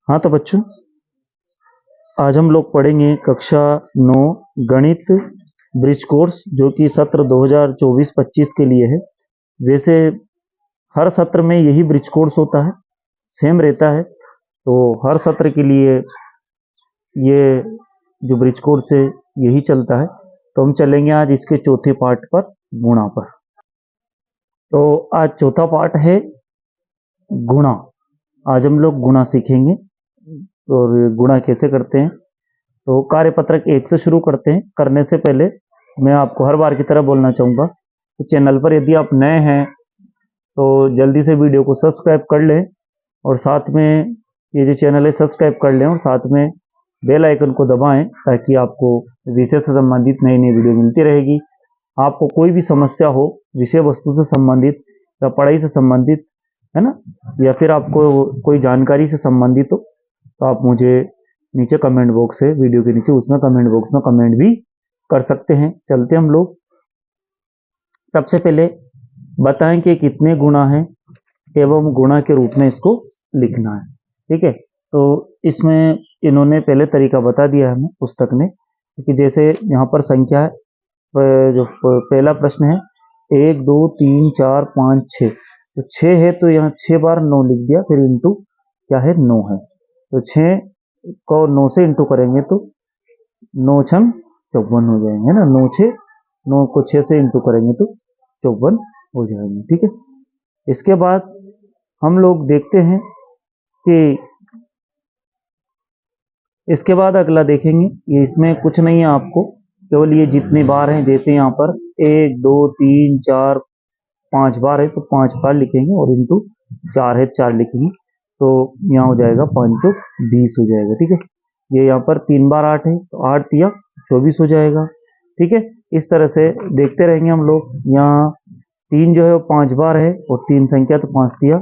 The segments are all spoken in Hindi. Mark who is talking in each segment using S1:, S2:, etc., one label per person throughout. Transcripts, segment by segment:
S1: हाँ तो बच्चों, आज हम लोग पढ़ेंगे कक्षा 9 गणित ब्रिज कोर्स, जो कि सत्र 2024-25 के लिए है। वैसे हर सत्र में यही ब्रिज कोर्स होता है, सेम रहता है। तो हर सत्र के लिए ये जो ब्रिज कोर्स है यही चलता है। तो हम चलेंगे आज इसके चौथे पार्ट पर, गुणा पर। तो आज चौथा पार्ट है गुणा। आज हम लोग गुणा सीखेंगे और गुणा कैसे करते हैं। तो कार्यपत्रक 1 से शुरू करते हैं। करने से पहले मैं आपको हर बार की तरह बोलना चाहूँगा कि चैनल पर यदि आप नए हैं तो जल्दी से वीडियो को सब्सक्राइब कर लें, और साथ में ये जो चैनल है सब्सक्राइब कर लें, और साथ में बेल आइकन को दबाएं ताकि आपको विषय से संबंधित नई नई वीडियो मिलती रहेगी। आपको कोई भी समस्या हो विषय वस्तु से संबंधित या पढ़ाई से संबंधित, है ना, या फिर आपको कोई जानकारी से संबंधित हो, तो आप मुझे नीचे कमेंट बॉक्स है, वीडियो के नीचे, उसमें कमेंट बॉक्स में कमेंट भी कर सकते हैं। चलते हम लोग। सबसे पहले बताएं कि कितने गुणा हैं एवं गुणा के रूप में इसको लिखना है। ठीक है, तो इसमें इन्होंने पहले तरीका बता दिया है हमें पुस्तक ने, कि जैसे यहाँ पर संख्या है, जो पहला प्रश्न है 1 2 3 4 5 6, तो 6 है तो यहाँ 6 बार 9 लिख दिया, फिर इंटू क्या है 9 है, तो 6 को 9 से इंटू करेंगे तो 9 छम 54 हो जाएंगे, है ना। 9 को 6 से इंटू करेंगे तो 54 हो जाएंगे। ठीक है, इसके बाद हम लोग देखते हैं कि इसके बाद अगला देखेंगे, ये इसमें कुछ नहीं है आपको, केवल ये जितनी बार हैं, जैसे यहाँ पर 1 2 3 4 5 बार है तो 5 बार लिखेंगे, और इंटू 4 है 4 लिखेंगे, तो यहाँ हो जाएगा 5 चौक 20 हो जाएगा। ठीक है, ये यहाँ पर 3 बार 8 है तो 8 तिया 24 हो जाएगा। ठीक है, इस तरह से देखते रहेंगे हम लोग। यहाँ 3 जो है वो 5 बार है, और 3 संख्या तो 5 तिया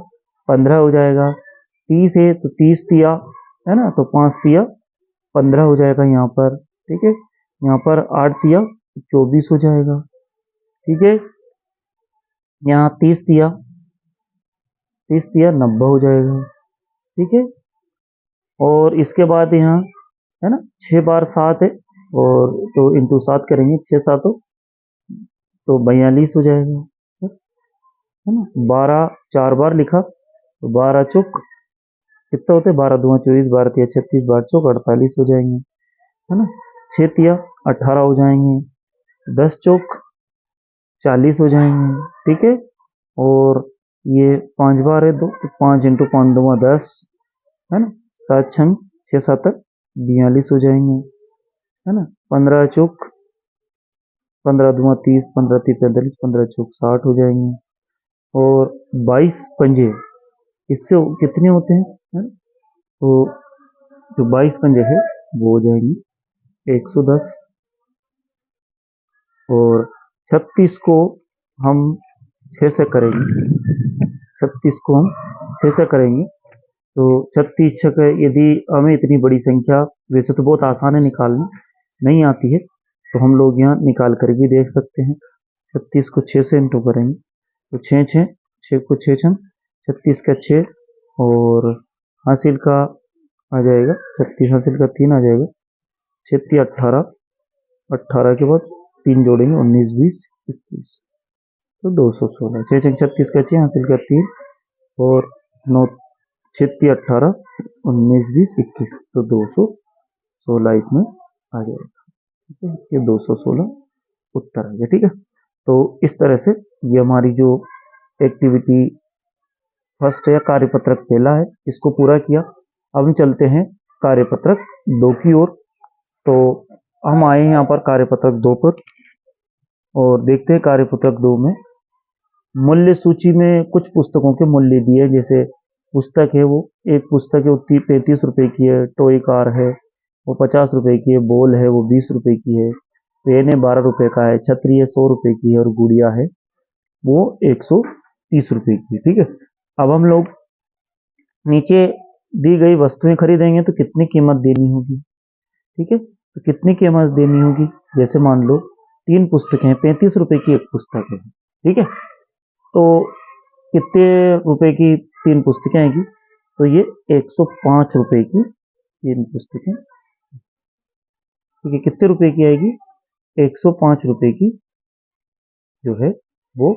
S1: 15 हो जाएगा। 30 है तो 30 तिया, है ना, तो 5 तिया 15 हो जाएगा यहाँ पर। ठीक है, यहाँ पर 8 तिया 24 हो जाएगा। ठीक है, यहाँ 30 तिया 90 हो जाएगा। ठीक है, और इसके बाद यहाँ, है ना, 6 बार 7 है, और तो इंटू 7 करेंगे, 6 7 तो 42 हो जाएगा, है ना। 12 4 बार लिखा तो 12 चौक कितना होते हैं, 12 दूना 24, 12 तिया 36, 12 चौक 48 हो जाएंगे, है ना। 6 तिया 18 हो जाएंगे, 10 चौक 40 हो जाएंगे। ठीक है, और ये 5 बार है तो 5 इंटू 5 दूना 10, है ना। 7 छंग 6 7 42 हो जाएंगे, है ना। 15 चौक 15 दूना 30, 15 ती 45, 15 चौक 60 हो जाएंगे, और 22 पंजे इससे कितने होते हैं, है ना? तो जो 22 पंजे है वो हो जाएंगे 110, और 36 को हम 6 से करेंगे, 36 को हम 6 से करेंगे तो 36 छक, यदि हमें इतनी बड़ी संख्या, वैसे तो बहुत आसान है निकालना, नहीं आती है तो हम लोग यहाँ निकाल कर भी देख सकते हैं। 36 को 6 से इंटू करेंगे तो 6 6 6 को 6 छन 36 का 6, और हासिल का आ जाएगा 36, हासिल का 3 आ जाएगा, 6 18, 18 के बाद 3 जोड़ेंगे 19 20 21, तो 216। 6 36 का 6, हासिल का 3, और 9 6 18 19 20 21, तो 216 इसमें आ जाएगा। ठीक है, ये 216 उत्तर आ गया। ठीक है, तो इस तरह से ये हमारी जो एक्टिविटी फर्स्ट है, कार्यपत्रक पहला है, इसको पूरा किया। अब हम चलते हैं कार्यपत्रक 2 की ओर। तो हम आए हैं यहाँ पर कार्यपत्रक 2 पर, और देखते हैं कार्यपत्रक 2 में मूल्य सूची में कुछ पुस्तकों के मूल्य दिए। जैसे पुस्तक है, वो एक पुस्तक है वो 35 रुपए की है, टॉय कार है वो 50 रुपए की है, बॉल है वो 20 रुपए की है, पेन है 12 रुपए का है, छतरी है 100 रुपए की है, और गुड़िया है वो 130 रुपए की। ठीक है, अब हम लोग नीचे दी गई वस्तुएं खरीदेंगे तो कितनी कीमत देनी होगी। ठीक है, तो कितनी कीमत देनी होगी, जैसे मान लो 3 पुस्तकें हैं, 35 रुपए की एक पुस्तक है। ठीक है, तो कितने रुपए की 3 पुस्तकें आएगी, तो ये 105 रुपए की तीन पुस्तकें, ठीक है। कितने रुपए की आएगी? 105 रुपए की जो है वो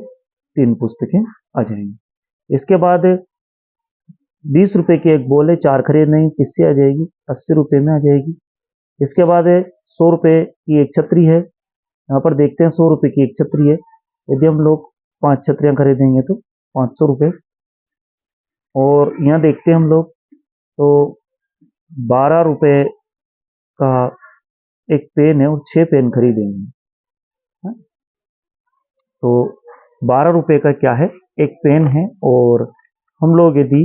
S1: तीन पुस्तकें आ जाएंगी। इसके बाद 20 रुपए की एक बॉल है, 4 खरीदने किससे आ जाएगी? 80 रुपए में आ जाएगी। इसके बाद है 100 रुपए की एक छतरी है, यहाँ पर देखते हैं 100 रुपए की एक छतरी है। यदि हम लोग 5 छतरियां खरीदेंगे तो 500 रुपए। और यहाँ देखते हैं हम लोग तो 12 रुपए का एक पेन है और 6 पेन खरीदेंगे, हाँ? तो 12 रुपए का क्या है? एक पेन है, और हम लोग यदि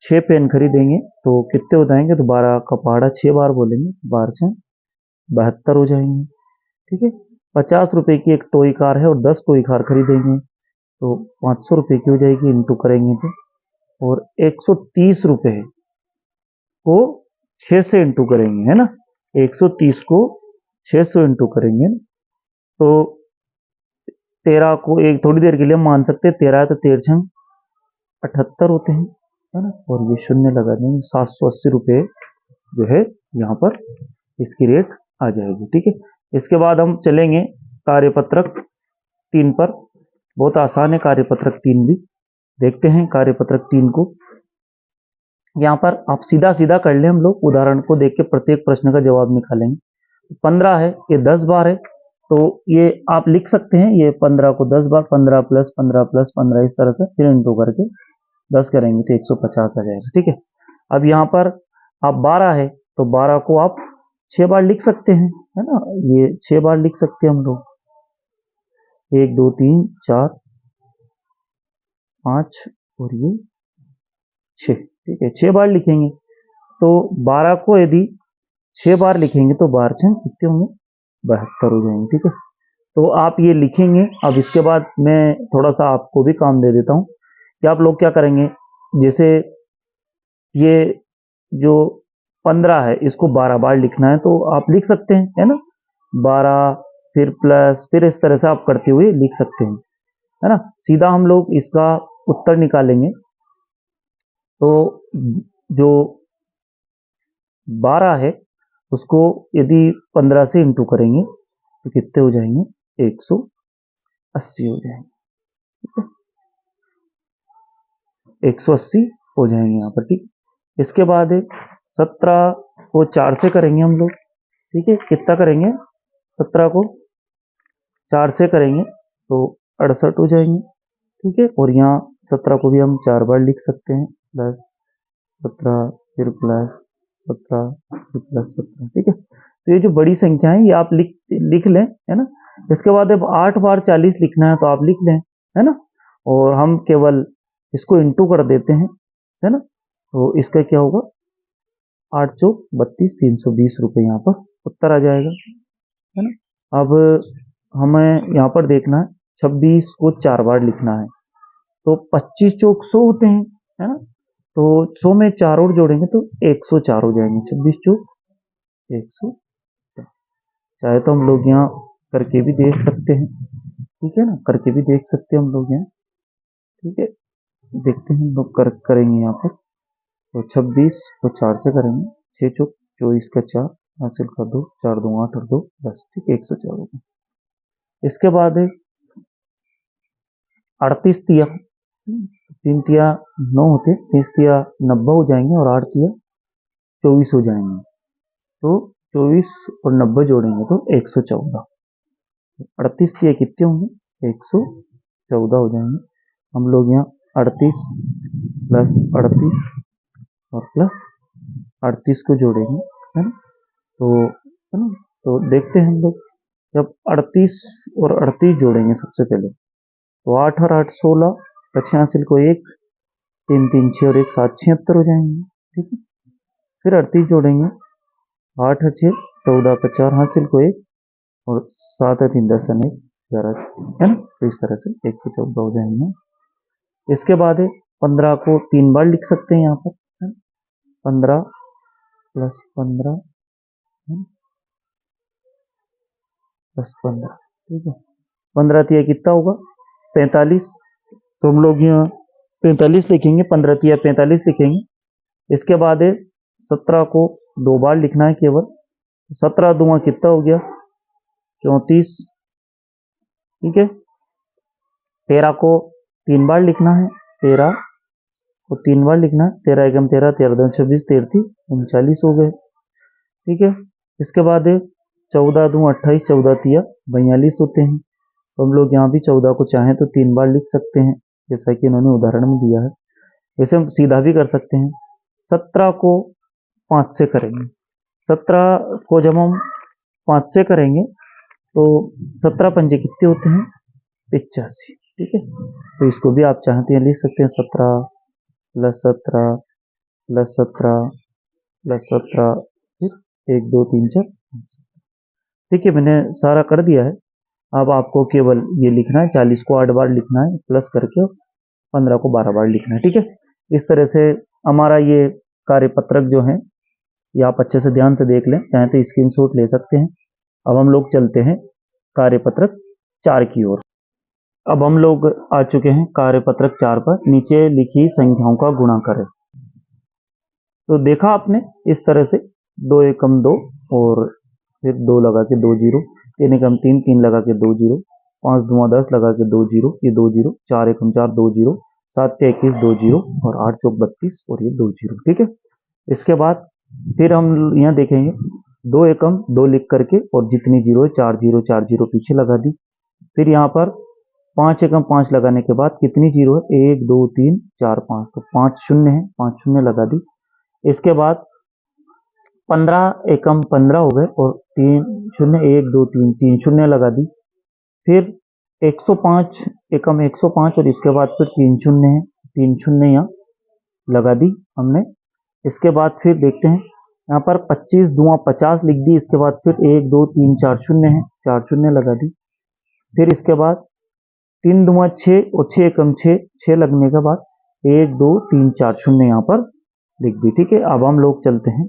S1: 6 पेन खरीदेंगे तो कितने हो जाएंगे? तो 12 का पहाड़ा 6 बार बोलेंगे, 12 से 72 हो जाएंगे, ठीक है। 50 रुपए की एक टॉय कार है और 10 टॉय कार खरीदेंगे तो 500 रुपए की हो जाएगी, इंटू करेंगे तो। और 130 रुपए को 6 से इंटू करेंगे, है ना। 130 को 6 से इंटू करेंगे तो 13 को एक थोड़ी देर के लिए हम मान सकते हैं 13 है, तो 13 छंग 78 होते हैं, है ना। और ये शून्य लगा देंगे, 780 रुपए जो है यहाँ पर इसकी रेट आ जाएगी, ठीक है। इसके बाद हम चलेंगे कार्यपत्रक 3 पर। बहुत आसान है कार्यपत्रक 3 भी। देखते हैं कार्यपत्रक 3 को। यहाँ पर आप सीधा सीधा कर लें, हम लोग उदाहरण को देख के प्रत्येक प्रश्न का जवाब निकालेंगे। 15 है, ये 10 बार है, तो ये आप लिख सकते हैं, ये 15 को 10 बार, 15 प्लस 15 प्लस 15 इस तरह से, फिर इंटू करके 10 करेंगे तो 150 आ जाएगा, ठीक है। अब यहाँ पर आप 12 है, तो 12 को आप 6 बार लिख सकते हैं, है ना। ये 6 बार लिख सकते हैं हम लोग, 1 2 3 4 5 और ये 6, ठीक है। 6 बार लिखेंगे तो 12 को यदि 6 बार लिखेंगे तो 12 छः कितने होंगे? 72 हो जाएंगे, ठीक है। तो आप ये लिखेंगे। अब इसके बाद मैं थोड़ा सा आपको भी काम दे देता हूँ कि आप लोग क्या करेंगे। जैसे ये जो 15 है, इसको 12 बार लिखना है तो आप लिख सकते हैं, है ना। 12 फिर प्लस, फिर इस तरह से आप करते हुए लिख सकते हैं, है ना। सीधा हम लोग इसका उत्तर निकालेंगे तो जो 12 है उसको यदि 15 से इंटू करेंगे तो कितने हो जाएंगे? 180 हो जाएंगे, ठीक है। 180 हो जाएंगे यहाँ पर, ठीक। इसके बाद 17 को 4 से करेंगे हम लोग, ठीक है। कितना करेंगे? 17 को 4 से करेंगे तो 68 हो जाएंगे, ठीक है। और यहाँ 17 को भी हम 4 बार लिख सकते हैं, प्लस 17 फिर प्लस 17 फिर प्लस 17, ठीक है। तो ये जो बड़ी संख्या है ये आप लिख लें, है ना। इसके बाद अब 8 बार 40 लिखना है तो आप लिख लें, है ना। और हम केवल इसको इंटू कर देते हैं, है ना। तो इसका क्या होगा? 8 चौक 32, 320 रुपये यहाँ पर उत्तर आ जाएगा, है ना। अब हमें यहाँ पर देखना है 26 को 4 बार लिखना है तो 25 चौक 100 होते हैं, है ना। तो 100 में 4 और जोड़ेंगे तो 104 हो जाएंगे, 26 चौक 100। चाहे तो हम लोग यहाँ करके भी देख सकते हैं, ठीक है ना, करके भी देख सकते हैं हम लोग यहाँ, ठीक है। देखते हैं हम लोग करेंगे यहाँ पर। तो 26 को 4 से करेंगे, 6 चौक 24 का 4, हासिल का 2, 4 2 8 और 2 10, ठीक है। 104 होगा। इसके बाद 38 तिया, 3 तिया 9 होते, 30 तिया 90 हो जाएंगे और 8 तिया 24 हो जाएंगे। तो 24 और 90 जोड़ेंगे तो 114। 38 तिया कितने होंगे? 114 हो जाएंगे। हम लोग यहाँ 38 प्लस 38 और प्लस 38 को जोड़ेंगे, है ना। तो है ना, तो देखते हैं हम लोग जब 38 और 38 जोड़ेंगे सबसे पहले तो 8 और 8 16, 86 को 1, 3 3 6 और 1 7 76 हो जाएंगे, ठीक है। फिर 38 जोड़ेंगे, 8 6 14 का 4, हासिल को 1 और 7 3 10 1 11, है ना। तो इस तरह से 114 हो जाएंगे। इसके बाद 15 को 3 बार लिख सकते हैं यहाँ पर, 15 प्लस 15 प्लस 15, ठीक है। 15 तिया कितना होगा? 45। तो हम लोग यहाँ 45 लिखेंगे, 15 तिया 45 लिखेंगे इसके बाद है 17 को 2 बार लिखना है केवल। 17 दूंगा कितना हो गया 34, ठीक है। 13 को 3 बार लिखना है, 13 को 3 बार लिखना है, 13 एकम 13, 13 दूनी 26, 13 39 हो गए, ठीक है। इसके बाद है 14 दूं 28, 14 तिया 42 होते हैं। तो हम लोग यहाँ भी 14 को चाहें तो 3 बार लिख सकते हैं, जैसा कि इन्होंने उदाहरण में दिया है। वैसे हम सीधा भी कर सकते हैं। 17 को 5 से करेंगे। 17 को जब हम 5 से करेंगे तो 17 पंजे कितने होते हैं 85, ठीक है। तो इसको भी आप चाहते हैं लिख सकते हैं 17 प्लस 17 प्लस 17 प्लस 17, फिर 1 2 3 4 5, ठीक है। मैंने सारा कर दिया है। अब आपको केवल ये लिखना है, 40 को 8 बार लिखना है प्लस करके, 15 को 12 बार लिखना है, ठीक है। इस तरह से हमारा ये कार्यपत्रक जो है ये आप अच्छे से ध्यान से देख लें, चाहे तो स्क्रीनशॉट ले सकते हैं। अब हम लोग चलते हैं कार्यपत्रक 4 की ओर। अब हम लोग आ चुके हैं कार्यपत्रक 4 पर। नीचे लिखी संख्याओं का गुणा करें। तो देखा आपने इस तरह से 2 एकम 2 और फिर 2 लगा के 2 जीरो, 3 एकम 3, 3 लगा के 2 जीरो, 5 दूना 10 लगा के 2 जीरो, ये 2 जीरो, 4 एकम 4 2 जीरो, 7 21 2 जीरो और 8 चौक 32 और ये 2 जीरो, ठीक है। इसके बाद फिर हम यहाँ देखेंगे 2 एकम 2 लिख करके और जितनी जीरो है 4 जीरो 4 जीरो पीछे लगा दी। फिर यहाँ पर 5 एकम 5 लगाने के बाद कितनी जीरो है 1 2 3 4 5, तो 5 शून्य है, 5 शून्य लगा दी। इसके बाद 15 एकम 15 हो गए और 3 शून्य 1 2 3 3 शून्य लगा दी। फिर 105 एकम 105 और इसके बाद फिर 3 शून्य है, 3 शून्य यहाँ लगा दी हमने। इसके बाद फिर देखते हैं यहाँ पर 25 दुआ 50 लिख दी। इसके बाद फिर 1 2 3 4 शून्य है, 4 शून्य लगा दी। फिर इसके बाद 3 दुआ 6 और 6 एकम 6, 6 लगने के बाद 1 2 3 4 शून्य यहाँ पर लिख दी, ठीक है। अब हम लोग चलते हैं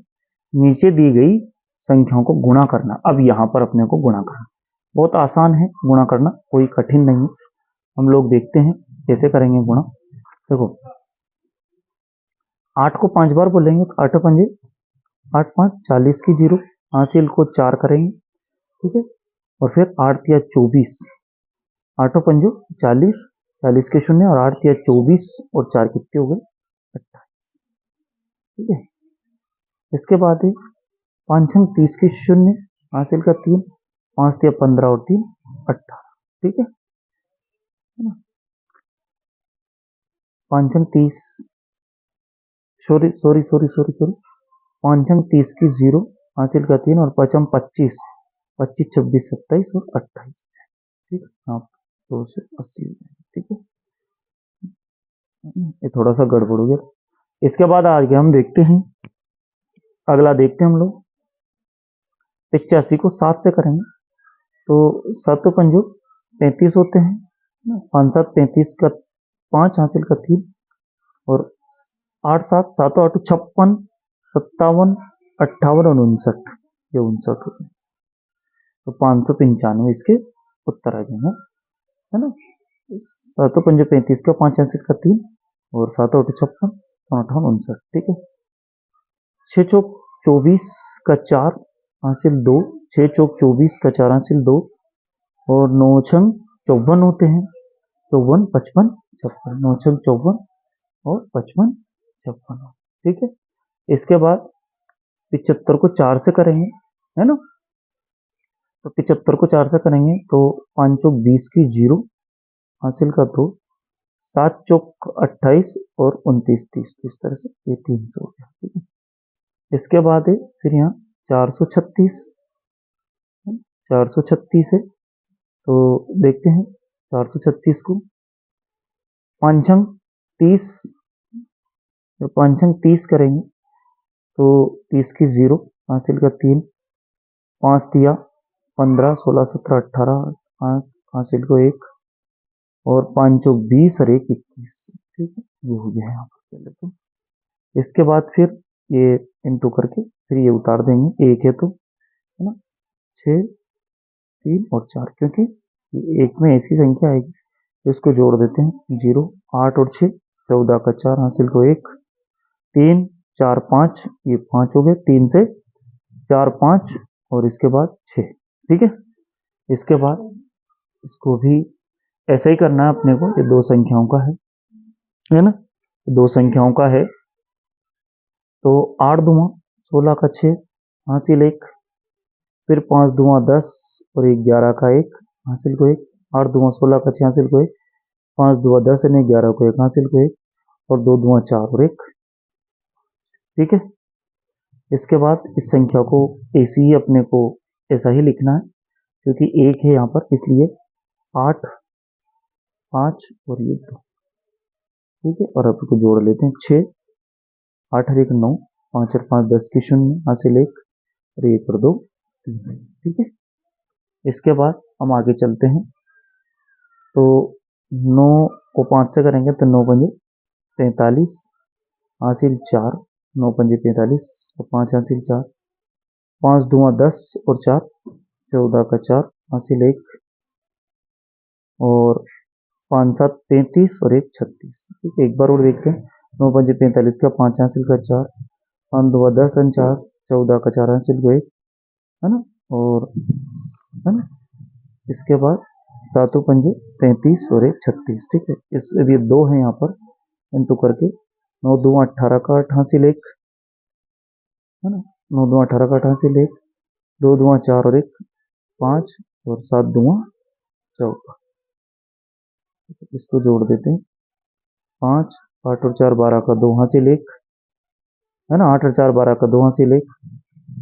S1: नीचे दी गई संख्याओं को गुणा करना। अब यहाँ पर अपने को गुणा करना बहुत आसान है, गुणा करना कोई कठिन नहीं है। हम लोग देखते हैं कैसे करेंगे गुणा। देखो 8 को 5 बार बोलेंगे तो 8 पंजे 8 5 40 की जीरो, हासिल को 4 करेंगे, ठीक है। और फिर 8 तिया 24, 8 पंजो 40, 40 के शून्य और 8 तिया 24 और 4 कितने हो गए 28, ठीक है। इसके बाद है 5 छंग 30 की शून्य, हासिल का 3, 5 तिया 15 और 3 18, ठीक है। 5 छंग 30, sorry sorry sorry sorry sorry 5 छंग 30 की जीरो, हासिल का 3 और 5 25 25 26 27 और 28, ठीक है। आप 280, ठीक है। ये थोड़ा सा गड़बड़ हो गया। इसके बाद आगे हम देखते हैं, अगला देखते हैं हम लोग 85 को 7 से करेंगे। तो 7 पंजो 35 होते हैं, 5 7 35 का 5, हासिल का 3 और 8 7 7 8 56 57 58 और 59, ये 59 होते हैं। तो 595 इसके उत्तर आ जाएंगे, है ना। 7 पंजे 35 का 5, हासिल का 3 और 7 8 56 58 59, ठीक है। 6 चौक 24 का 4, हासिल 2, 6 चौक 24 का 4, हासिल 2 और 9 छंग 54 होते हैं, 54 55 56, 9 छंग 54 और 55 56, ठीक है। इसके बाद 75 को 4 से करेंगे, है ना। तो 75 को 4 से करेंगे तो 5 चौक 20 की जीरो, हासिल का 2, 7 चौक 28 और 29 30, इस तरह से ये 300 हो गया, ठीक है। इसके बाद है फिर यहाँ 436, 436 है। तो देखते हैं 436 को 5 छंग 30, जब 5 छंग 30 करेंगे तो 30 की जीरो, हासिल का 3, 5 तिया 15 16 17 18, 5 हासिल को 1 और 5 चौक 20 और 1 21, ठीक है। ये हो गया यहाँ पर पहले तो। इसके बाद फिर ये इंटू करके फिर ये उतार देंगे, 1 है तो, है ना। 6 3 और 4, क्योंकि ये एक में ऐसी संख्या आएगी तो इसको जोड़ देते हैं, 0 8 और 6 14 का 4, हासिल को 1 3 4 5, ये 5 हो गए, 3 से 4 5 और इसके बाद 6। ठीक है, इसके बाद इसको भी ऐसा ही करना है अपने को। ये दो संख्याओं का है ना, दो संख्याओं का है। तो 8 दूना 16 का 6 हासिल 1, फिर 5 दूना 10 और 1 11 का 1 हासिल को 1, 8 दूना 16 का 6 हासिल को 1, 5 दूना 10 और 11 को 1 हासिल को 1, और 2 दूना 4 और 1। ठीक है, इसके बाद इस संख्या को ऐसी ही अपने को ऐसा ही लिखना है, क्योंकि 1 है यहाँ पर, इसलिए 8 5 और ये 2। ठीक है, और अब इसको जोड़ लेते हैं। 6 8 और 1 9, 5 और 5 10 की 0 हासिल 1 और 1 और 2 3। ठीक है, इसके बाद हम आगे चलते हैं। तो 9 को 5 से करेंगे तो 9 पंजे 45 हासिल 4, 9 पंजे 45 और 5 हासिल 4, 5 दूना 10 और 4 14 का 4 हासिल 1, और 5 7 35 और 1 36। ठीक है, एक बार और देखते हैं। 9 पंजे 45 का 5 हासिल का 4, 5 दूना 10 और 4 14 का 4 हासिल को 1, है ना, और है ना, इसके बाद 7 पंजे 35 और 1 36। ठीक है, इस ये 2 है यहाँ पर, इंटू करके 9 दूना 18 का 8 हासिल 1, है ना, 9 दूना 18 का 8 हासिल 1, 2 दूना 4 और 1 5 और 7 दूना 14। इसको जोड़ देते हैं। 5 8 और 4 12 का 2 हासिल 1, है ना, 8 और 4 12 का 2 हासिल 1,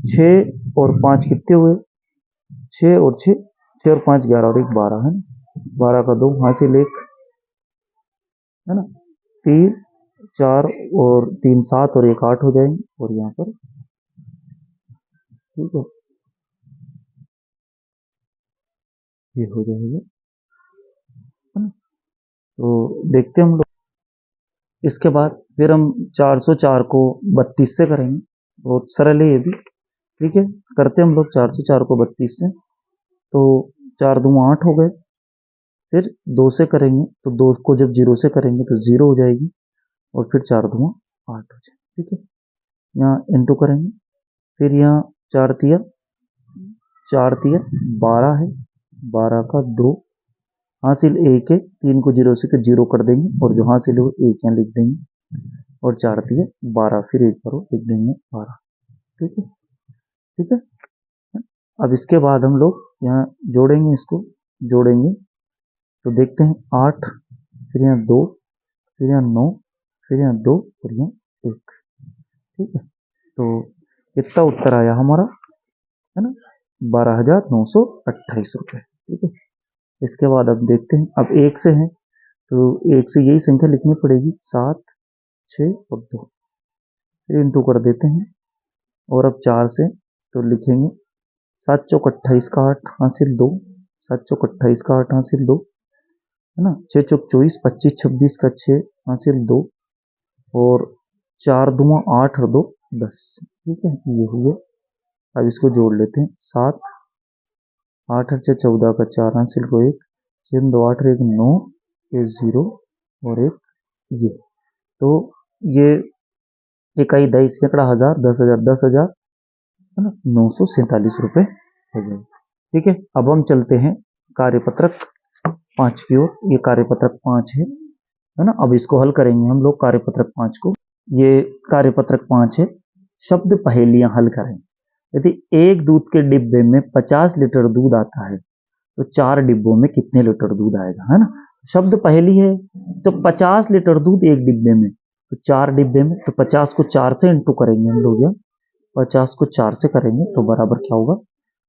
S1: 6 और 5 कितने हुए, 6 और 6 6 और 5 11 और 1 12, है ना, 12 का 2 हासिल 1, है ना, 3 4 और 3 7 और 1 8 हो जाएंगे, और यहाँ पर ठीक है ये हो जाएगा, है ना। तो देखते हैं हम लोग। इसके बाद फिर हम 404 को 32 से करेंगे, बहुत सरल है ये भी। ठीक है, करते हम लोग 404 को 32 से। तो 4 दूना 8 हो गए, फिर 2 से करेंगे तो 2 को जब 0 से करेंगे तो 0 हो जाएगी, और फिर 4 दूना 8 हो जाए। ठीक है, यहाँ इंटू करेंगे, फिर यहाँ 4 तिया 12 है, 12 का 2 हासिल 1 है, 3 को 0 से 0 कर देंगे, और जो हासिल हो 1 यहाँ लिख देंगे, और 4 तिया 12, फिर 1 पर लिख देंगे 12। ठीक है, ठीक है। अब इसके बाद हम लोग यहाँ जोड़ेंगे, इसको जोड़ेंगे तो देखते हैं 8, फिर यहाँ 2, फिर यहाँ 9, फिर यहाँ 2 और यहाँ 1। ठीक है, तो कितना उत्तर आया हमारा, है ना, 12,928 रुपये। ठीक है, इसके बाद अब देखते हैं, अब 1 से है तो 1 से यही संख्या लिखनी पड़ेगी, 7 6 और 2, फिर इंटू कर देते हैं। और अब 4 से तो लिखेंगे 7 चौक 28 का 8 हासिल 2, 7 चौक 28 का 8 हासिल 2, है ना, 6 चौक 24 25 26 का 6 हासिल 2, और 4 दूना 8 और 2 10। ठीक है, ये हुए। अब इसको जोड़ लेते हैं। 7 8 और 6 14 का 4 हासिल को 1, 6 2 8 और 1 9, ये 0 और 1 ये। तो ये इकाई दही सैकड़ा हजार 10,000 10,000, है ना, 947 रुपये हो गए। ठीक है, अब हम चलते हैं कार्यपत्रक 5 की ओर। ये कार्यपत्रक 5 है ना। अब इसको हल करेंगे हम लोग कार्यपत्रक 5 को। ये कार्यपत्रक 5 है, शब्द पहेलियां हल करें। यदि एक दूध के डिब्बे में 50 लीटर दूध आता है तो 4 डिब्बों में कितने लीटर दूध आएगा, है ना। शब्द पहेली है, तो 50 लीटर दूध एक डिब्बे में, तो 4 डिब्बे में, तो 50 को 4 से इंटू करेंगे हम लोग, 50 को 4 से करेंगे तो बराबर क्या होगा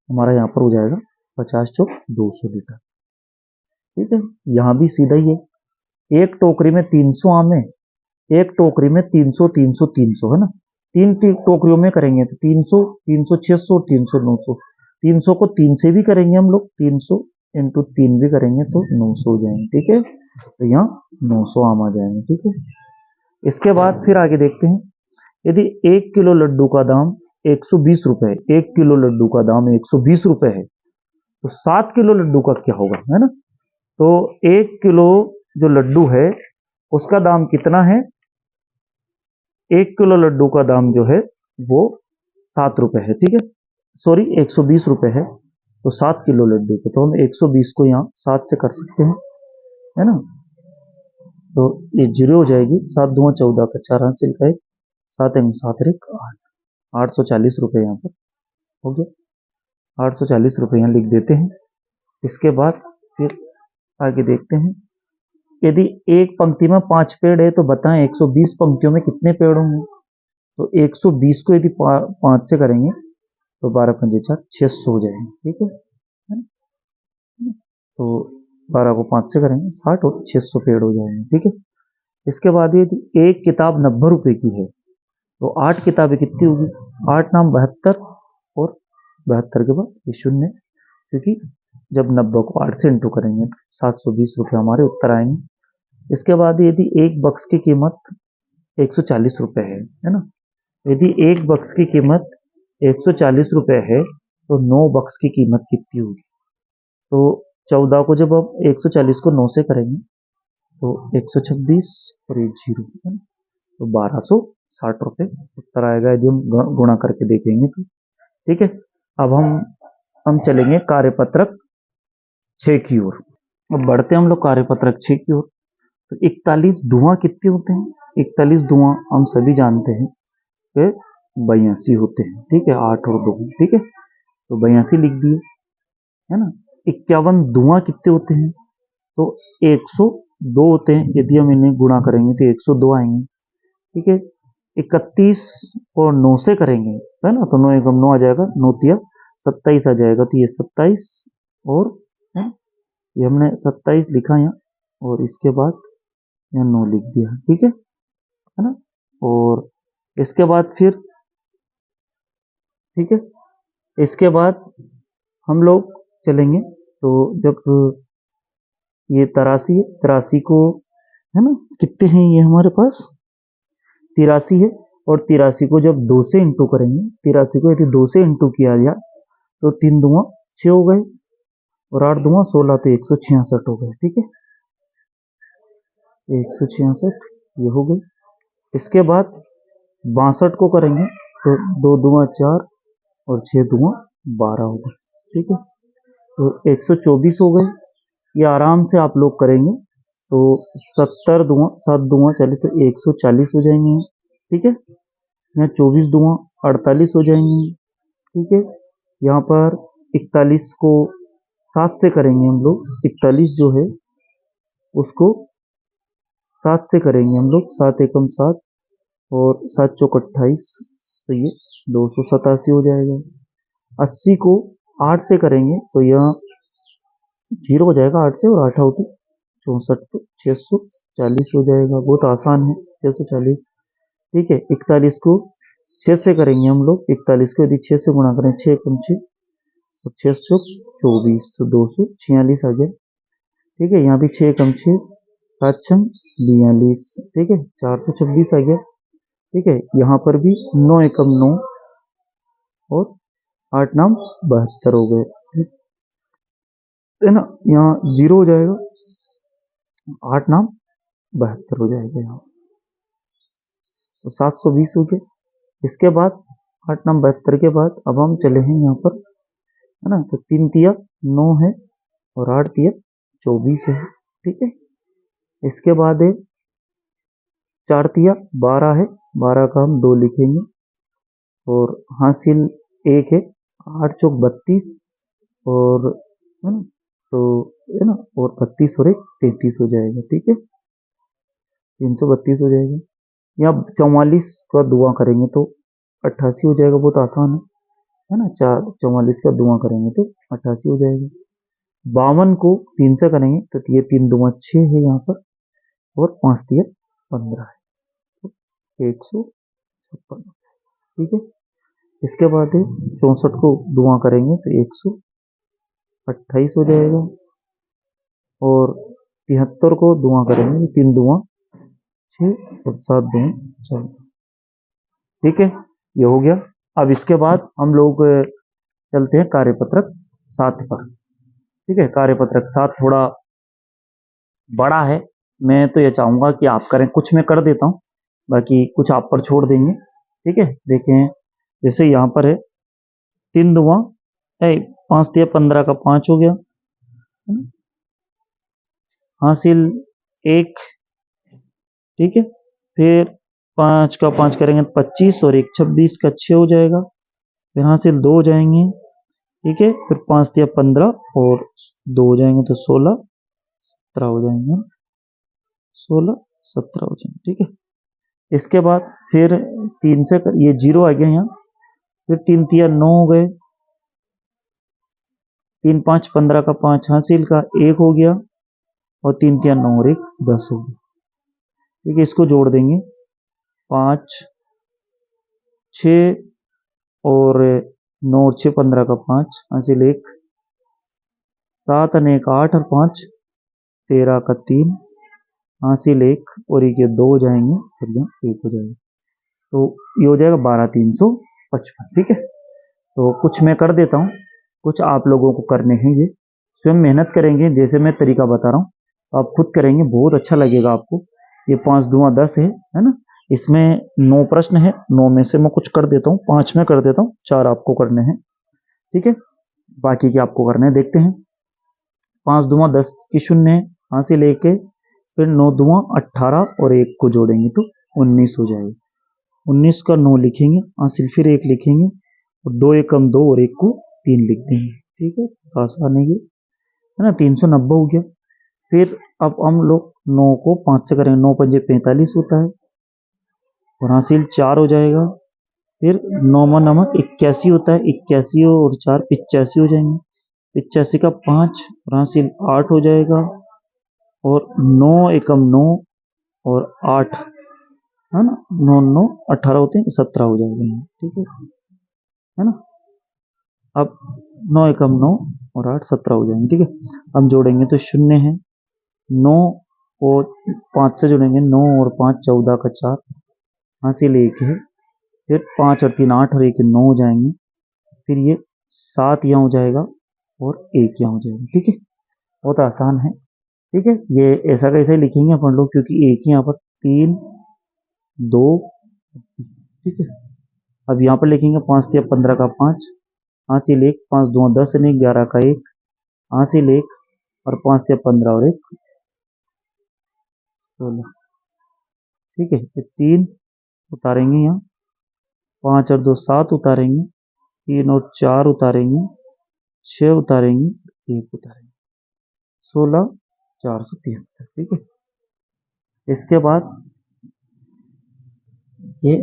S1: हमारा, यहाँ पर हो जाएगा 50 चौक 200 लीटर। ठीक है, यहाँ भी सीधा ही है। एक टोकरी में 300 आम है, एक टोकरी में 300 300 300, है ना। तीन टोकरियों में करेंगे तो 300 300 600 300 900, 300 को 3 से भी करेंगे हम लोग, 300 इंटू 3 भी करेंगे तो 900 हो जाएंगे। ठीक है, तो यहाँ 900 आम आ जाएंगे। ठीक है, इसके बाद फिर आगे देखते हैं। यदि 1 किलो लड्डू का दाम 120 रुपए है, 1 किलो लड्डू का दाम 120 रुपए है, तो 7 किलो लड्डू का क्या होगा, है ना। तो 1 किलो जो लड्डू है उसका दाम कितना है, 1 किलो लड्डू का दाम जो है वो 7 रुपये है, ठीक है, सॉरी 120 रुपये है। तो 7 किलो लड्डू के तो हम 120 को यहाँ 7 से कर सकते हैं, है ना। तो ये जीरो हो जाएगी, 7 दूना 14 का 4 का 1, 7 8 840 रुपये यहाँ पर हो गया। 840 रुपये यहाँ लिख देते हैं। इसके बाद फिर आगे देखते हैं, यदि एक पंक्ति में 5 पेड़ है तो बताएं 120 पंक्तियों में कितने पेड़ होंगे। तो 120 को यदि 5 से करेंगे तो 12 पंजे 4 600 हो जाएंगे, ठीक है ना? तो 12 को 5 से करेंगे 60 और 600 पेड़ हो जाएंगे, ठीक है। इसके बाद यदि एक किताब 90 रुपये की है तो 8 किताबें कितनी होगी, 8 नाम 72 और 72 के बाद ये शून्य, क्योंकि जब 90 को 8 से इंटू करेंगे तो 720 रुपये हमारे उत्तर आएंगे। इसके बाद यदि एक बक्स की कीमत 140 रुपये है ना, यदि एक बक्स की कीमत 140 रुपये है तो 9 बक्स की कीमत कितनी होगी। तो 14 को जब हम 140 को 9 से करेंगे तो 126 और ये जीरो है ना, तो 1260 रुपये उत्तर आएगा यदि हम गुणा करके देखेंगे तो, ठीक है। अब हम चलेंगे कार्यपत्रक 6 की ओर। अब बढ़ते हम लोग कार्यपत्रक 6 की ओर। तो 41 धुआं कितने होते हैं, 41 धुआं हम सभी जानते हैं कि 82 होते हैं, ठीक है, 8 और 2, ठीक है, तो 82 लिख दिए, है ना। 51 धुआं कितने होते हैं, तो 102 होते हैं, यदि हम इन्हें गुणा करेंगे तो 102 आएंगे, ठीक है। 31 और 9 से करेंगे, है ना, तो 9 एकम 9 आ जाएगा, 9 तिया 27 आ जाएगा, तो ये 27 और है, ये हमने 27 लिखा यहाँ और इसके बाद यहाँ 9 लिख दिया, ठीक है ना। और इसके बाद फिर, ठीक है, इसके बाद हम लोग चलेंगे तो जब ये 83 है, 83 को, है ना, कितने हैं ये हमारे पास 83 है, और 83 को जब 2 से इंटू करेंगे, 83 को यदि 2 से इंटू किया गया तो 3 दूंगा 6 हो गए और 8 दूंगा 16, तो 166 हो गए, ठीक है, 166 ये हो गई। इसके बाद 62 को करेंगे तो 2 दूंगा 4 और 6 दूंगा 12 हो गए, ठीक है, तो 124 हो गए। ये आराम से आप लोग करेंगे तो 70 दूंगा 7 दूंगा 40, तो 140 हो जाएंगे, ठीक है। यहाँ 24 दूंगा 48 हो जाएंगे, ठीक है। यहाँ पर 41 को 7 से करेंगे हम लोग, 41 जो है उसको 7 से करेंगे हम लोग, 7 एकम 7 और 7 चौक 28, तो ये 287 हो जाएगा। 80 को 8 से करेंगे तो यह 0 हो जाएगा 8 से, और 8 होती 64, तो 640 हो जाएगा, बहुत आसान है 640, ठीक है। 41 को 6 से करेंगे हम लोग, 41 को यदि 6 से गुणा करें 6 कम 6 और 6 चौक 24, तो 246 आ गया, ठीक है। यहाँ भी 6 कम 6 7 छम 42, ठीक है, 426 आ गया, ठीक है। यहाँ पर भी 9 एकम 9 और 8 नाम 72 हो गए, है ना, यहाँ 0 हो जाएगा, 8 नाम 72 हो जाएगा यहाँ, तो 720 हो गए। इसके बाद 8 नाम 72 के बाद अब हम चले हैं यहाँ पर, है ना, तो 3 तिया 9 है और 8 तिया 24 है, ठीक है। इसके बाद है 4 तिया 12 है, 12 का हम 2 लिखेंगे और हासिल 1 है, 8 चौक 32 और, है ना, तो, है ना, और 32 और 1 33 हो जाएगा, ठीक है, 332 हो जाएगा। यहाँ 44 का दुआ करेंगे तो 88 हो जाएगा, बहुत आसान है ना, 44 का दुआ करेंगे तो 88 हो जाएगा। 52 को 3 से करेंगे तो ये 3 दूंगा 6 है यहाँ पर, और 5 तिया 15 है, तो 156, ठीक है। इसके बाद 64 को दुआ करेंगे तो 128 हो जाएगा, और 73 को दुआ करेंगे तो 3 दुआ 6 और 7 दुआ 14, ठीक है, ये हो गया। अब इसके बाद हम लोग चलते हैं कार्यपत्रक 7 पर, ठीक है। कार्यपत्रक 7 थोड़ा बड़ा है, मैं तो ये चाहूंगा कि आप करें, कुछ मैं कर देता हूँ, बाकी कुछ आप पर छोड़ देंगे। ठीक है, देखें जैसे यहाँ पर है 3 दुआ 5 तिया 15 का 5 हो गया, हासिल 1। ठीक है, फिर 5 का 5 करेंगे 25 और 1 26 का 6 हो जाएगा, फिर हासिल 2 हो जाएंगे। ठीक है, फिर 5 तिया 15 और 2 हो जाएंगे तो 16 17 हो जाएंगे, 16 17 हो जाएंगे। ठीक है, इसके बाद फिर 3 से ये 0 आ गया यहाँ, फिर 3 तिया 9 हो गए, 3 5 15 का 5 हासिल का 1 हो गया, और 3 तिया 9 और 1 10 हो गया। ठीक है, इसको जोड़ देंगे 5 6 और 9 और 6 15 का 5 हासिल 1, 7 और 1 8 और 5 13 का 3 हासिल 1 और ये 2 हो जाएंगे और यहाँ 1 हो जाएगा, तो ये हो जाएगा 12 355। ठीक है, तो कुछ मैं कर देता हूँ, कुछ आप लोगों को करने हैं, ये स्वयं मेहनत करेंगे, जैसे मैं तरीका बता रहा हूँ आप खुद करेंगे, बहुत अच्छा लगेगा आपको। ये 5 दूना 10 है ना, इसमें 9 प्रश्न है, 9 में से मैं कुछ कर देता हूँ, 5 में कर देता हूँ, 4 आपको करने हैं। ठीक है, बाकी के आपको करने हैं, देखते हैं। 5 दूना 10 की 0 है, यहाँ से लेके फिर 9 दूना 18 और 1 को जोड़ेंगे तो 19 हो जाएगा, 19 का 9 लिखेंगे, हासिल फिर 1 लिखेंगे और 2 एकम 2 और 1 को 3 लिख देंगे। ठीक है, तो आसान है ये, है ना, 390 हो गया। फिर अब हम लोग 9 को 5 से करेंगे, 9 पंजे 45 होता है, और हासिल 4 हो जाएगा, फिर 9 नमक 81 होता है, 81 और 4 85 हो जाएंगे, 85 का 5 और हासिल 8 हो जाएगा, और 9 एकम 9 और 8, है ना, 9 9 18 होते हैं, 17 हो जाएगा। ठीक है ना, अब 9 एकम 9 और 8 17 हो जाएंगे। ठीक है, हम जोड़ेंगे तो 0 है, 9 और 5 से जुड़ेंगे, 9 और 5 14 का 4 हासिल 1 है, फिर 5 और 3 8 और 1 9 हो जाएंगे, फिर ये 7 यहाँ हो जाएगा और 1 यहाँ हो जाएगा। ठीक है, बहुत आसान है। ठीक है, ये ऐसा कैसे लिखेंगे अपन लोग, क्योंकि एक ही यहाँ पर 3 2। ठीक है, अब यहाँ पर लिखेंगे 5 तिया 15 का 5 हासिल 1, 5 2 10 नहीं 11 का 1 हासिल 1, और 5 तिया 15 और 1 16। ठीक है, ये 3 उतारेंगे, यहाँ 5 और 2 7 उतारेंगे, 3 और 4 उतारेंगे, 6 उतारेंगे, 1 उतारेंगे, 16 473। ठीक है, इसके बाद ये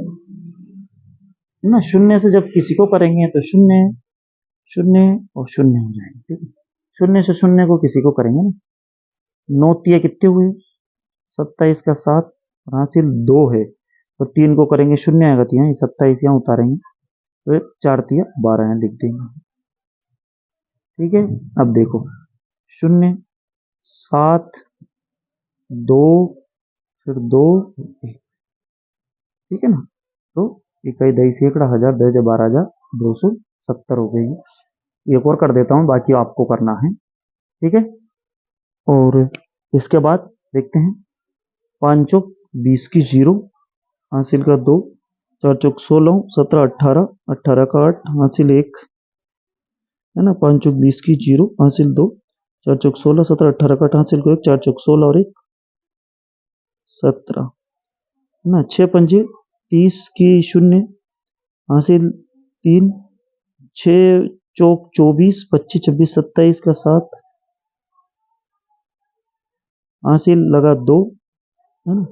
S1: ना 0 से जब किसी को करेंगे तो 0 0 और 0 हो जाएंगे। ठीक है, 0 से 0 को किसी को करेंगे ना, 9 तिया कितने हुए 27 का 7 और हासिल 2 है, तो 3 को करेंगे 0 आएगा, तो यहाँ 27 यहाँ उतारेंगे, तो 4 तिया 12 यहाँ लिख देंगे। ठीक है, अब देखो 0 7 2 फिर 2 1। ठीक है ना, तो इकाई दही सैकड़ा 1000 10 12 270 हो गई। एक और कर देता हूँ, बाकी आपको करना है। ठीक है, और इसके बाद देखते हैं 5 चौक 20 की 0 हासिल का 2, 4 चौक 16 17 18 18 का 8 हासिल 1, है ना, 5 चौक 20 की 0 हासिल 2, 4 चौक 16 17 18 का 8 हासिल को 1, 4 चौक 16 और 1 17, है ना, 6 पंजे 30 की 0 हासिल 3, 6 चौक 24 25 26 27 का 7 हासिल लगा 2, है ना,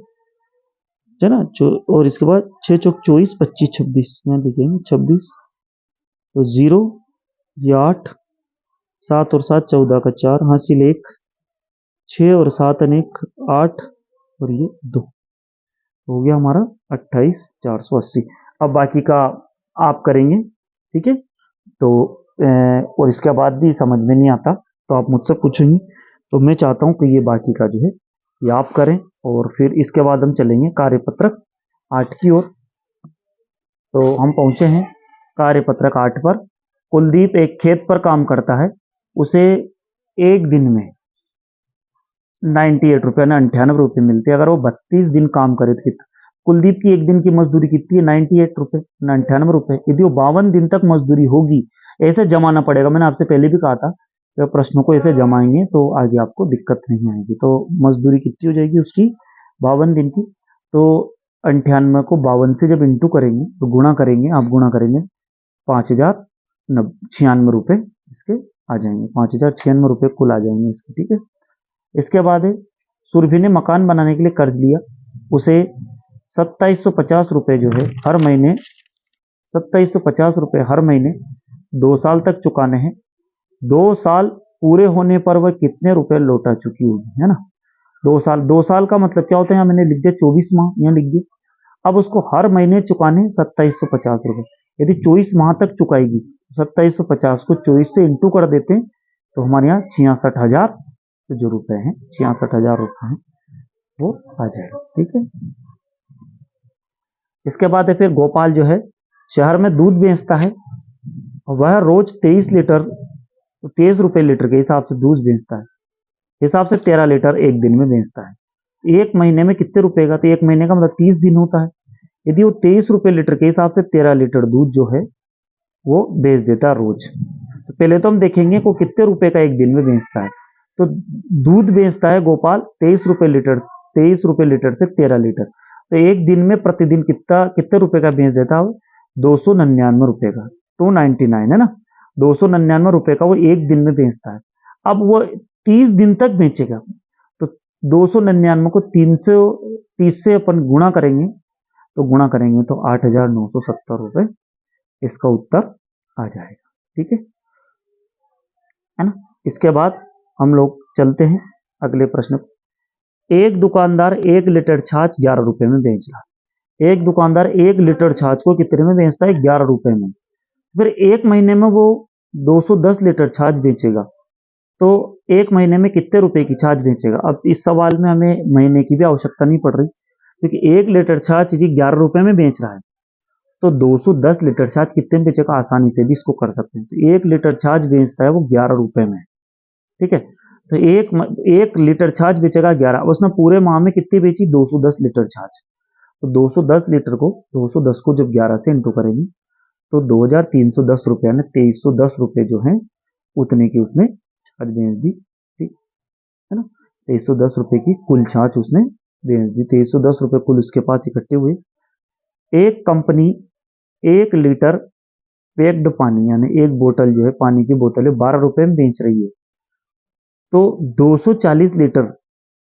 S1: और इसके बाद 6 चौक 24 25 26 यहाँ लिखेंगे 26, तो 0 ये 8 7 और 7 14 का 4 हासिल 1, 6 और 7 1 8 और ये 2 हो गया हमारा 28 480। अब बाकी का आप करेंगे। ठीक है, तो और इसके बाद भी समझ में नहीं आता तो आप मुझसे पूछेंगे, तो मैं चाहता हूं कि ये बाकी का जो है ये आप करें, और फिर इसके बाद हम चलेंगे कार्यपत्रक 8 की ओर। तो हम पहुंचे हैं कार्यपत्रक 8 पर। कुलदीप एक खेत पर काम करता है, उसे एक दिन में 98 रुपये ना 98 रुपये मिलते हैं, अगर वो 32 दिन काम करे तो कुलदीप की एक दिन की मजदूरी कितनी है? 98 रुपए, 98 रुपए। यदि वो 52 दिन तक मजदूरी होगी, ऐसे जमाना पड़ेगा। मैंने आपसे पहले भी कहा था कि प्रश्नों को ऐसे जमाएंगे तो आगे आपको दिक्कत नहीं आएगी। तो मजदूरी कितनी हो जाएगी उसकी? 52 दिन की। तो 98 को 52 से जब इंटू करेंगे तो गुणा करेंगे, आप गुणा करेंगे 5096 रुपए इसके आ जाएंगे। 5096 रुपए कुल आ जाएंगे इसके, ठीक है। इसके बाद है, सुरभि ने मकान बनाने के लिए कर्ज लिया। उसे 2750 रुपए जो है हर महीने, 2750 रुपए हर महीने 2 साल तक चुकाने हैं। 2 साल पूरे होने पर वह कितने रुपए लौटा चुकी होगी, है ना। 2 साल, 2 साल का मतलब क्या होता है? यहाँ मैंने लिख दिया 24 माह, यहाँ लिख दिया। अब उसको हर महीने चुकाने 2750 रुपए। यदि 24 माह तक चुकाएगी, 2750 को 24 से इंटू कर देते हैं तो हमारे यहाँ 66,000 जो रुपए हैं, 66,000 रुपए हैं, वो आ जाएगा, ठीक है। इसके बाद है फिर गोपाल जो है शहर में दूध बेचता है। वह रोज 23 लीटर, 23 रुपए लीटर के हिसाब से दूध बेचता है। हिसाब से 13 लीटर एक दिन में बेचता है। एक महीने में कितने रुपए का? तो एक महीने का मतलब 30 दिन होता है। यदि वो 23 रुपए लीटर के हिसाब से 13 लीटर दूध जो है वो बेच देता है रोज। तो पहले तो हम देखेंगे को कितने रुपए का एक दिन में बेचता है। तो दूध बेचता है गोपाल 23 रुपए लीटर, 23 रुपए लीटर से 13 लीटर। तो एक दिन में प्रतिदिन कितने रुपए का बेच देता है? 299 रुपए का, 299 है ना। 299 रुपए का वो एक दिन में बेचता है। अब वो 30 दिन तक बेचेगा। तो 299 को 330 से अपन गुणा करेंगे, तो गुणा करेंगे तो 8,970 रुपए इसका उत्तर आ जाएगा, ठीक है ना। इसके बाद हम लोग चलते हैं अगले प्रश्न। एक दुकानदार 1 लीटर छाछ 11 रुपए में बेच रहा है। एक दुकानदार 1 लीटर छाछ को कितने में बेचता है? 11 रुपए में। फिर एक महीने में वो 210 लीटर छाछ बेचेगा। तो एक महीने में कितने रुपए की छाछ बेचेगा? अब इस सवाल में हमें महीने की भी आवश्यकता नहीं पड़ रही, क्योंकि 1 लीटर छाछ जी 11 रुपए में बेच रहा है। तो 210 लीटर छाछ कितने में बेचेगा? आसानी से भी इसको कर सकते हैं। तो 1 लीटर छाछ बेचता है वो 11 रुपए में, ठीक है। तो एक लीटर छाछ बेचेगा 11। उसने पूरे माह में कितनी बेची? 210 लीटर छाछ। तो 210 लीटर को, 210 को जब 11 से इंटू करेंगे तो 2,310 रुपए यानी 2,310 रुपए जो है उतने की उसने छाछ बेच दी, ठीक है ना। 2,310 रुपए की कुल छाछ उसने बेच दी। 2,310 रुपए कुल उसके पास इकट्ठे हुए। एक कंपनी 1 लीटर पैक्ड पानी यानी एक बोतल जो है, पानी की बोतल है, 12 रुपए में बेच रही है। तो 240 लीटर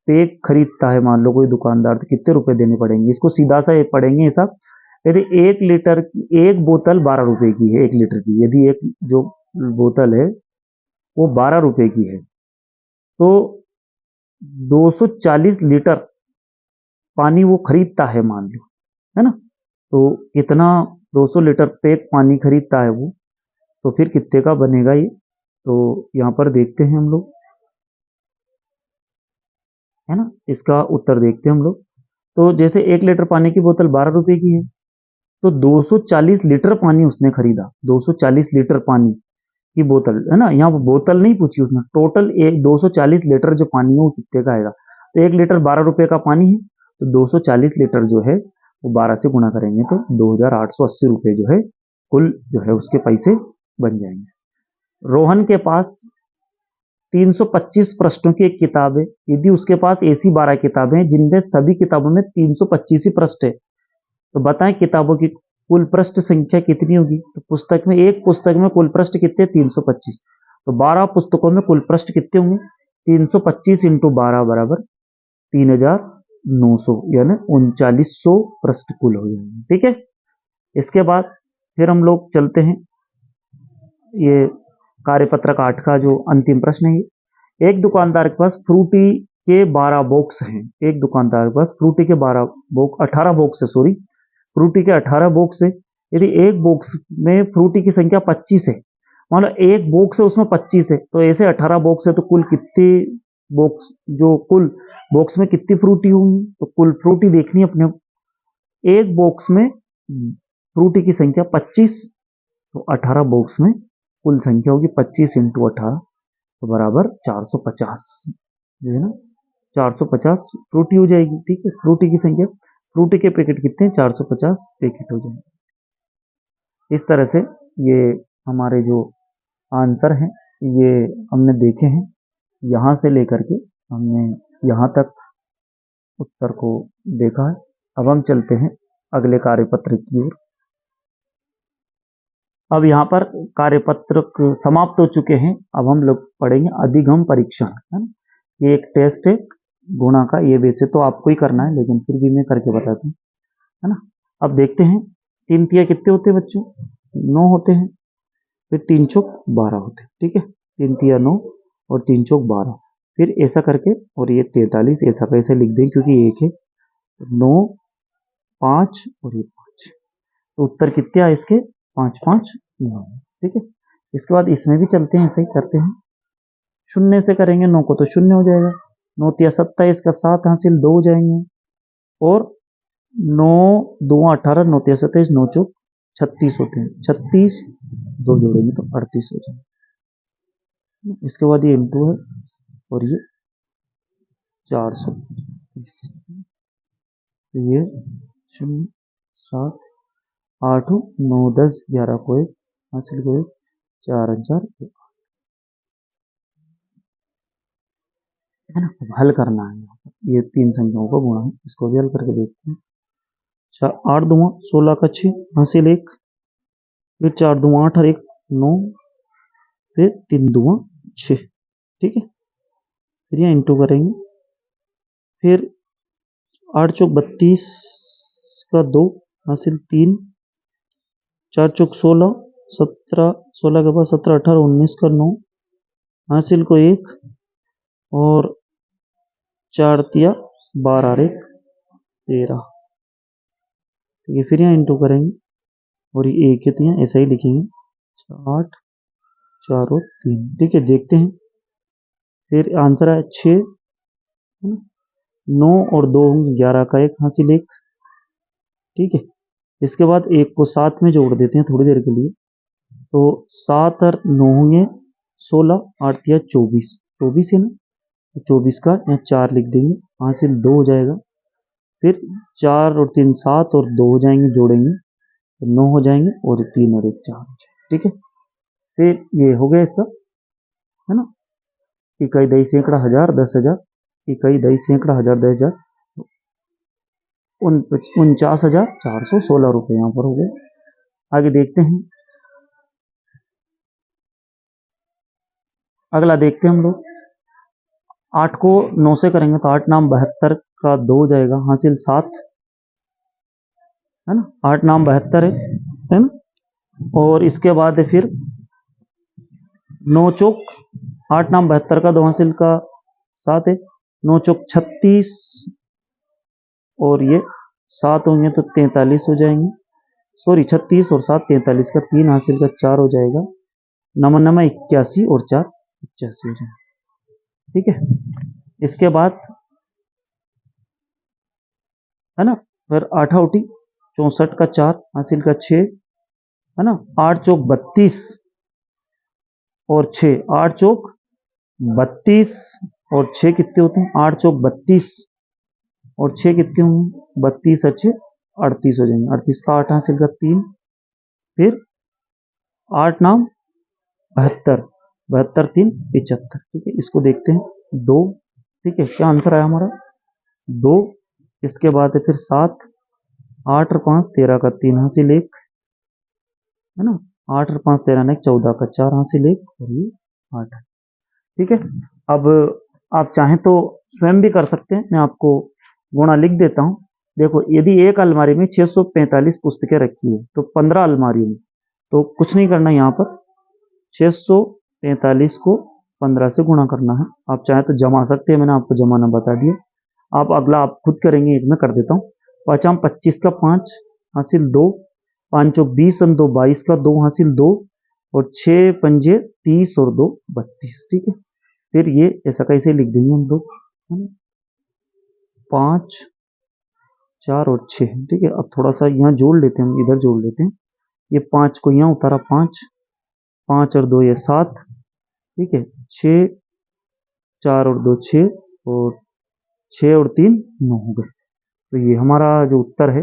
S1: पैक खरीदता है मान लो कोई दुकानदार, तो कितने रुपए देने पड़ेंगे? इसको सीधा सा पड़ेंगे हिसाब। यदि 1 लीटर, एक बोतल 12 रुपए की है, 1 लीटर की, यदि एक जो बोतल है वो 12 रुपए की है, तो 240 लीटर पानी वो खरीदता है मान लो, है ना। तो कितना? 200 लीटर पैक पानी खरीदता है वो, तो फिर कितने का बनेगा ये? तो यहाँ पर देखते हैं हम लोग, है ना। इसका उत्तर देखते हैं हम लोग। तो जैसे 1 लीटर पानी की बोतल 12 रुपए की है, तो 240 लीटर पानी उसने खरीदा। 240 लीटर पानी की बोतल, है ना। यहाँ बोतल नहीं पूछी उसने, टोटल एक 240 लीटर जो पानी है वो कितने का आएगा? तो 1 लीटर 12 रुपए का पानी है, तो 240 लीटर जो है वो 12 से गुणा करेंगे तो 2,880 रुपए जो है कुल जो है उसके पैसे बन जाएंगे। रोहन के पास 325 पृष्ठों की एक किताब है। यदि उसके पास ऐसी 12 किताबें हैं जिनमें सभी किताबों में 325 ही पृष्ठ है, तो बताएं किताबों की कुल पृष्ठ संख्या कितनी होगी? तो पुस्तक में, एक पुस्तक में कुल पृष्ठ कितने? 325। तो 12 पुस्तकों में कुल पृष्ठ कितने होंगे? 325 इंटू 12 बराबर 3,900 यानी 3,900 पृष्ठ कुल हो जाएंगे, ठीक है। इसके बाद फिर हम लोग चलते हैं ये कार्यपत्रक 8 का जो अंतिम प्रश्न है। एक दुकानदार के पास फ्रूटी के 12 बॉक्स हैं। एक दुकानदार के पास फ्रूटी के 18 बॉक्स है, सॉरी, फ्रूटी के 18 बॉक्स है। यदि एक बॉक्स में फ्रूटी की संख्या 25 है, मान लो एक बॉक्स है उसमें 25 है, तो ऐसे 18 बॉक्स है, तो कुल कितने बॉक्स, जो कुल बॉक्स में कितनी फ्रूटी होंगी? तो कुल फ्रूटी देखनी है अपने। एक बॉक्स में फ्रूटी की संख्या 25, तो 18 बॉक्स में कुल संख्या होगी 25 इंटू 18 तो बराबर 450 जो है ना, 450 फ्रूटी हो जाएगी, ठीक है, फ्रूटी की संख्या। फ्रूटी के पैकेट कितने, 450 पैकेट हो जाएंगे। इस तरह से ये हमारे जो आंसर हैं ये हमने देखे हैं, यहाँ से लेकर के हमने यहाँ तक उत्तर को देखा है। अब हम चलते हैं अगले कार्यपत्र की ओर। अब यहाँ पर कार्यपत्र समाप्त हो चुके हैं। अब हम लोग पढ़ेंगे अधिगम परीक्षण, है ना। ये एक टेस्ट है गुणा का, ये वैसे तो आपको ही करना है लेकिन फिर भी मैं करके बताता हूँ, है ना। अब देखते हैं 3 तिया कितने होते हैं बच्चों, 9 होते हैं। फिर 3 चौक 12 होते हैं, ठीक है। 3 तिया 9 और 3 चौक 12, फिर ऐसा करके, और ये 43 ऐसा कैसे लिख दें क्योंकि एक है, 9 5 और ये 5, तो उत्तर कितने आए इसके, 5 5 9, ठीक है। इसके बाद इसमें भी चलते हैं, ऐसे ही करते हैं, शून्य से करेंगे 9 को तो शून्य हो जाएगा, 9 तिया 27 का 7 हासिल 2 हो जाएंगे, और 9 2 18, 9 तिया 27, 9 चौक 36 होते हैं, 36 2 जोड़ेंगे तो 38 हो जाएंगे। इसके बाद ये इंटू है और ये 430, तो ये 0 7 8 9 10 11 को 1 हासिल को 1 4 4 है ना। अब हल करना है, ये 3 संख्याओं का गुणा है, इसको भी हल करके देखते हैं। 8 दूंगा 16 का 6 हासिल 1, फिर 4 दूंगा 8 और 1 9, फिर 3 दूंगा 6, ठीक है। फिर यहाँ इंटू करेंगे, फिर 8 चौक 32 का 2 हासिल 3, 4 चौक 16 17, 16 के बाद 17 18 19 का 9 हासिल को 1, और 4 तिया 12 और 1 13, ठीक है। फिर यहाँ इंटू करेंगे और ये एक कितनी है ऐसा ही लिखेंगे, 8 4 और 3, ठीक है। देखते हैं, फिर आंसर है 6, 9 और 2 होंगे 11 का 1 हासिल 1, ठीक है। इसके बाद 1 को 7 में जोड़ देते हैं थोड़ी देर के लिए, तो 7 और 9 होंगे 16, 8 तिया 24, 24 है ना, 24 का यहाँ 4 लिख देंगे, हासिल 2 हो जाएगा। फिर 4 और 3 7 और 2 हो जाएंगे, जोड़ेंगे तो 9 हो जाएंगे, और 3 और 1 4 हो जाएंगे, ठीक है। फिर ये हो गया इसका, है ना। इकाई दही सैकड़ा हजार 10,000, इकाई दही सैकड़ा हजार 10,000, 49,416 रुपये यहाँ पर हो गए। आगे देखते हैं, अगला देखते हैं हम लोग। 8 को 9 से करेंगे तो 8 नाम 72 का 2 हो जाएगा, हासिल 7, है ना। 8 नाम 72 है ना। और इसके बाद फिर 9 चौक 8 नाम 72 का 2 हासिल का 7 है, 9 चौक 36, और ये 7 होंगे तो 43 हो जाएंगे, सॉरी 36 और 7 43 का 3 हासिल का 4 हो जाएगा, नमन नमा 81 और 4 85 हो जाएगा, ठीक है। इसके बाद है ना, फिर 8 उठी 64 का 4 हासिल का 6, है ना। 8 चौक 32 और 6, 8 चौक 32 और 6 कितने होते हैं, 8 चौक 32 और 6 कितने होंगे, 32 अच्छे 38 हो जाएंगे, 38 का 8 हासिल का 3, फिर 8 नाम 72, 72 3 75, ठीक है। इसको देखते हैं 2, ठीक है। क्या आंसर आया हमारा 2। इसके बाद है फिर 7, 8 और 5 13 का 3 हासिल 1, है ना। 8 और 5 13 ने 14 का 4 हासिल 1, और ये 8 है, ठीक है। अब आप चाहें तो स्वयं भी कर सकते हैं, मैं आपको गुणा लिख देता हूं। देखो, यदि एक अलमारी में 645 पुस्तकें रखी है तो 15 अलमारियों में, तो कुछ नहीं करना, यहाँ पर 645 को 15 से गुणा करना है। आप चाहे तो जमा सकते हैं, मैंने आपको जमाना बता दिया। आप अगला आप खुद करेंगे, एक में कर देता हूँ। 5 25 का 5 हासिल 2, 5 20 और 2 22 का 2 हासिल 2, और 6 पंजे 30 और 2 32, ठीक है। फिर ये ऐसा कैसे लिख देंगे हम लोग, 5 4 और 6, ठीक है। अब थोड़ा सा यहाँ जोड़ लेते हैं, हम इधर जोड़ लेते हैं। ये 5 को यहाँ उतारा, 5 5 और 2 ये 7, ठीक है। 6 4 और 2 6, और 6 और 3 9 हो गए। तो ये हमारा जो उत्तर है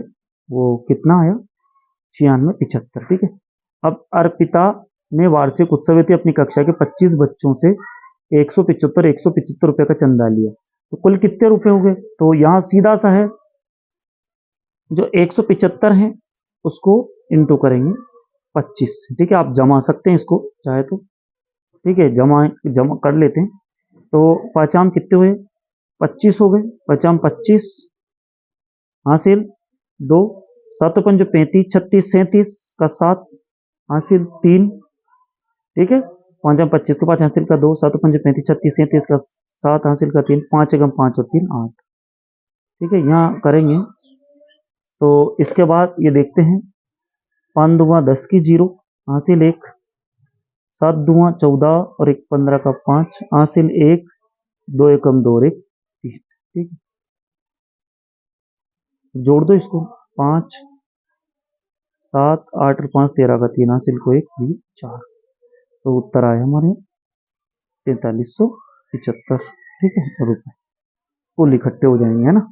S1: वो कितना आया, 9675। ठीक है। अब अर्पिता ने वार्षिक उत्सव हेतु अपनी कक्षा के 25 बच्चों से 175 रुपए का चंदा लिया, तो कुल कितने रुपए हो गए? तो यहाँ सीधा सा है, जो 175 है उसको इंटू करेंगे 25। ठीक है, आप जमा सकते हैं इसको चाहे तो। ठीक है, जमा जमा कर लेते हैं। तो पचाम कितने हुए? 25 हो गए। पचाम 25 हासिल 2, 7 पंज 35, 36 37 का 7 हासिल 3। ठीक है, 5 25 के 5 हासिल का 2, 7 पंज 35, 36 37 का 7 हासिल का 3, 5 एकम 5 और 3 8। ठीक है, यहाँ करेंगे तो इसके बाद ये देखते हैं, 5 दूंगा 10 की 0 हासिल 1, 7 दूंगा 14 और 1 15 का 5 हासिल 1, 2 एकम 2 और 1 3। ठीक है, जोड़ दो इसको, 5 7 8 और 5 13 का 3 हासिल को 1 3 4। तो उत्तर आए हमारे 4375। ठीक है, रुपए कुल इकट्ठे हो जाएंगे, है ना।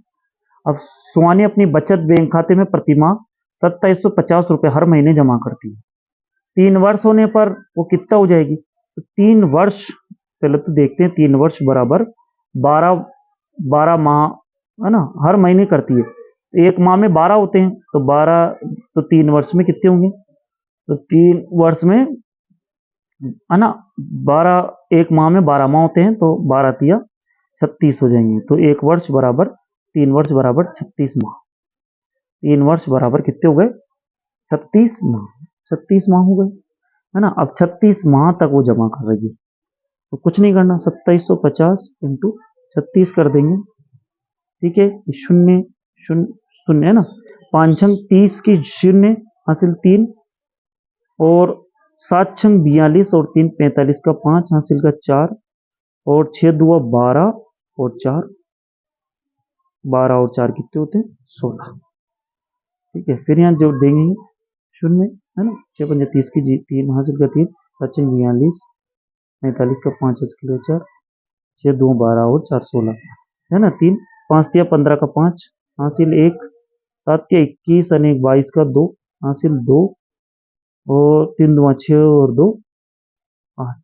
S1: अब सुहानी अपनी बचत बैंक खाते में प्रतिमाह 2750 रुपए हर महीने जमा करती है। 3 वर्ष होने पर वो कितना हो जाएगी? तो 3 वर्ष, पहले तो देखते हैं, 3 वर्ष बराबर 12 12 माह, है ना, हर महीने करती है। एक माह में 12 होते हैं, तो 12, तो 3 वर्ष में कितने होंगे? तो 3 वर्ष में, है ना, 12, एक माह में 12 माह होते हैं, तो 12 तिया 36 हो जाएंगे। तो 1 वर्ष बराबर 3 वर्ष बराबर 36 माह। 3 वर्ष बराबर कितने हो गए? 36 माह। 36 माह हो गए, है ना। अब 36 माह तक वो जमा कर रही है, तो कुछ नहीं करना, 2750 इंटू 36 कर देंगे। ठीक है, शून्य शून्य शून्य, है ना, 5 छंग 30 की 0 हासिल 3, और 7 छंग 42 और 3 45 का 5 हासिल का 4, और 6 दुआ 12 और 4, 12 और 4 कितने होते हैं? 16। ठीक है, फिर यहाँ जोड़ देंगे 0, है ना, 6 पंजा 30 की 3 हासिल का 3, 7 छंग 42, 45 का 5 हासिल का 4, 6 2 12 और 4 16, है ना। 3 5 तिया 15 का 5 हासिल 1, 7 तिया 21 और 1 22 का 2 हासिल 2, और 3 2 6 और 2 8,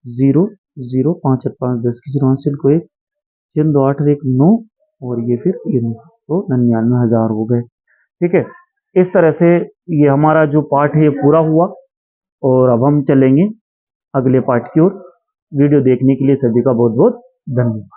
S1: 0 0 5 और 5 10 की 0 हासिल को 1, 3 2 8 और 1 9, और ये फिर ये 9, तो 99,000 हो गए। ठीक है, इस तरह से ये हमारा जो पाठ है ये पूरा हुआ, और अब हम चलेंगे अगले पाठ की ओर। वीडियो देखने के लिए सभी का बहुत बहुत धन्यवाद।